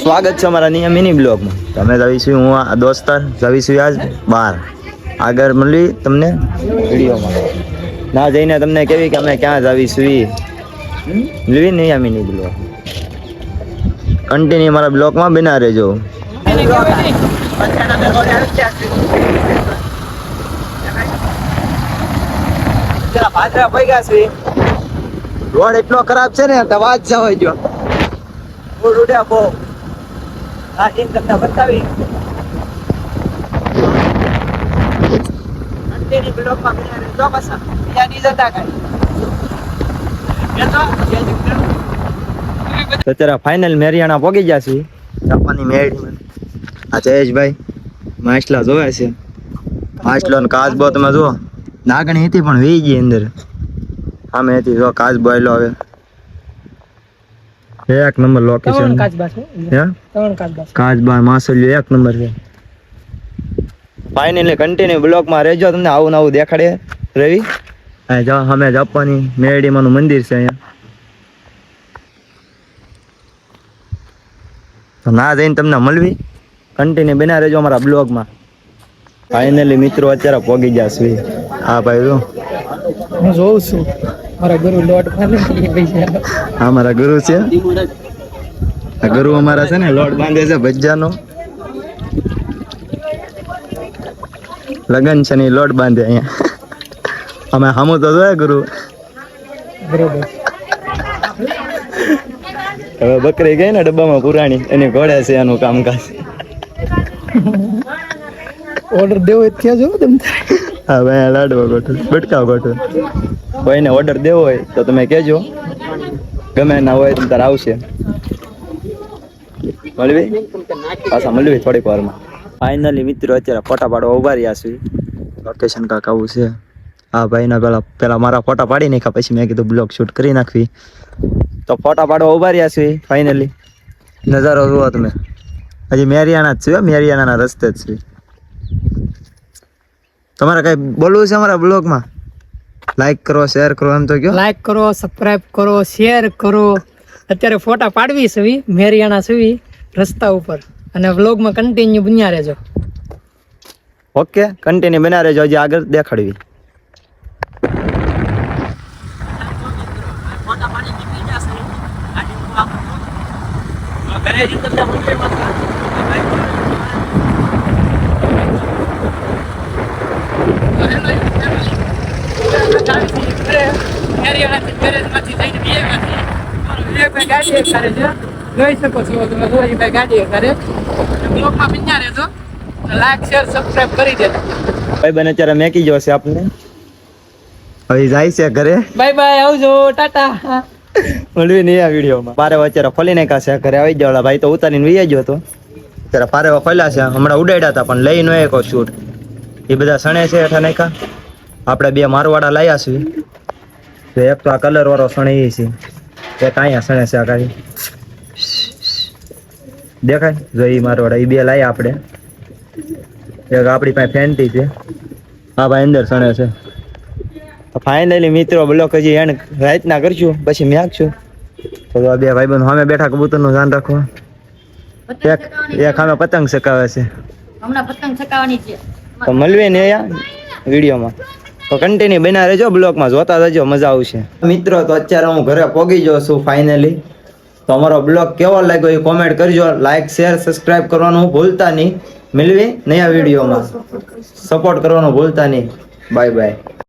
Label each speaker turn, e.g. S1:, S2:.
S1: સ્વાગત છે અમારા નિયમ મિની બ્લોગમાં. તમે જઈશું હું આ દોસ્તાર જઈશું આજ બહાર. આગળ મળી તમને વિડીયોમાં ના જઈને તમને કેવી કે અમે ક્યાં જઈશું એ નિયમ મિની બ્લોગ કન્ટિન્યુ મારા બ્લોગમાં બના રહેજો. રોડ એટલો ખરાબ છે ને તો વાત જવા જો ઉડ્યા બહુ આ એક કરતા બતાવી અંતેની બ્લોકમાં બિના તો પાછા બીજા ની જતા કાઈ તો અત્યારે ફાઇનલ મેરિયાણા પોગી ગયા છે જાપાની મેળી. આ જયેશભાઈ માછલા જોવે છે. માછલો ને કાચબો તમે જુઓ નાગણી હતી પણ વી ગઈ અંદર સામે હતી જો કાચબો આવેલો હવે એક નંબર લોકેશન કાચબા માસલિયો એક નંબર છે. ફાઇનલી કન્ટિન્યુ બ્લોકમાં રહેજો તમને આવું નવું દેખાડે રવિ. અમે જાપાની મેરડીમાંનું મંદિર છે અહીંયા ના જઈને તમને મળવી કન્ટિન્યુ બના રહેજો અમારા બ્લોગમાં. ફાઇનલી મિત્રો અત્યારે પોગી ગયા છે. હા ભાઈ જો
S2: હું જોઉં છું મારા ગુરુ લોટ
S1: હા મારા ગુરુ છે. ગુરુ અમારા છે ને લોટ બાંધે છે ભજીયાનો લગન છે ને લોટ બાંધે અહીંયા અમે હમું તો જોયા ગુરુ
S2: બરોબર.
S1: હવે બકરી ગઈ ને ડબ્બામાં પુરાણી એની ઘોડે છે એનું કામકાજ.
S2: ઓર્ડર દેવો ત્યાં જો તમે.
S1: હા ભાઈ લાડવો ગોઠો બટકાવ ગોઠો કોઈને ઓર્ડર દેવો હોય તો તમે કહેજો ગમે ના હોય તો તારે આવશે મળવી પાછા મળવી થોડીક વારમાં. ફાઇનલી મિત્રો અત્યારે ફોટા પાડવા ઉભા રહ્યા છે. લોકેશન કાંક આવું છે. હા ભાઈના પેલા મારા ફોટા પાડી નાખ્યા પછી મેં કીધું બ્લોગ શૂટ કરી નાખવી તો ફોટા પાડવા ઉભા રહ્યા છે. ફાઇનલી નજારો જુઓ તમે. હજી મેરિયાણા જ છે મેરિયાણાના રસ્તે જ છે. તમારે કઈ બોલવું છે અમારા બ્લોગમાં? લાઈક કરો શેર કરો એમ તો કયો.
S2: લાઈક કરો સબસ્ક્રાઇબ કરો શેર કરો. અત્યારે ફોટા પાડવી છે મેરિયાણા છે રસ્તા ઉપર અને વ્લોગમાં કન્ટિન્યુ બન્યા રહેજો.
S1: ઓકે કન્ટિન્યુ બના રહેજો હજી આગળ દેખાડવી.
S2: જોઈ શકો છો તમે ગાડી કરે બ્લોગમાં બન્યા રહેજો. લાઈક શેર સબસ્ક્રાઇબ કરી દેજો.
S1: ભાઈ બને અત્યારે મેકી ગયો છે આપને હવે જાય છે ઘરે.
S2: બાય બાય આવજો ટાટા.
S1: મળવી નહીં આ વિડીયોમાં. પારે અત્યારે ખોલી નાખ્યા છે ઘરે આવી જવાળા ભાઈ તો ઉતારીને વહી ગયો હતો. અત્યારે પારે ખોલ્યા છે હમણાં ઉડાડ્યા હતા પણ લઈ ન એક શૂટ એ બધા સણે છે હેઠા નાખ્યા. આપણે બે મારવાડા લાયા છે એક તો આ કલર વાળો સણે એ છે એક અહીંયા સણે છે આ કાઢી દેખાય જો એ મારવાડા એ બે લાયા આપણે. એક આપણી પાસે ફેન્ટી છે. હા ભાઈ અંદર સણે છે. ફાઇનલી મિત્રો બ્લોક હજી એન્ડ રાતના કરશું પછી મેકશું. તો આ બે ભાઈબંધ સામે બેઠા કબૂતરનું ધ્યાન રાખો. એક સામે પતંગ ચકાવે છે.
S3: હમણાં પતંગ ચકાવવાની છે
S1: તો મળવી ને અહીંયા વિડીયોમાં તો કન્ટિન્યુ બના રહેજો બ્લોગમાં જોતા રહેજો મજા આવશે. મિત્રો તો અત્યારે હું ઘરે પોગી ગયો છું ફાઇનલી. તો અમારો બ્લોગ કેવો લાગ્યો એ કોમેન્ટ કરજો. લાઈક શેર સબસ્ક્રાઇબ કરવાનું ભૂલતા નહીં. મળવી નયા વિડીયોમાં સપોર્ટ કરવાનું ભૂલતા નહીં. Bye bye.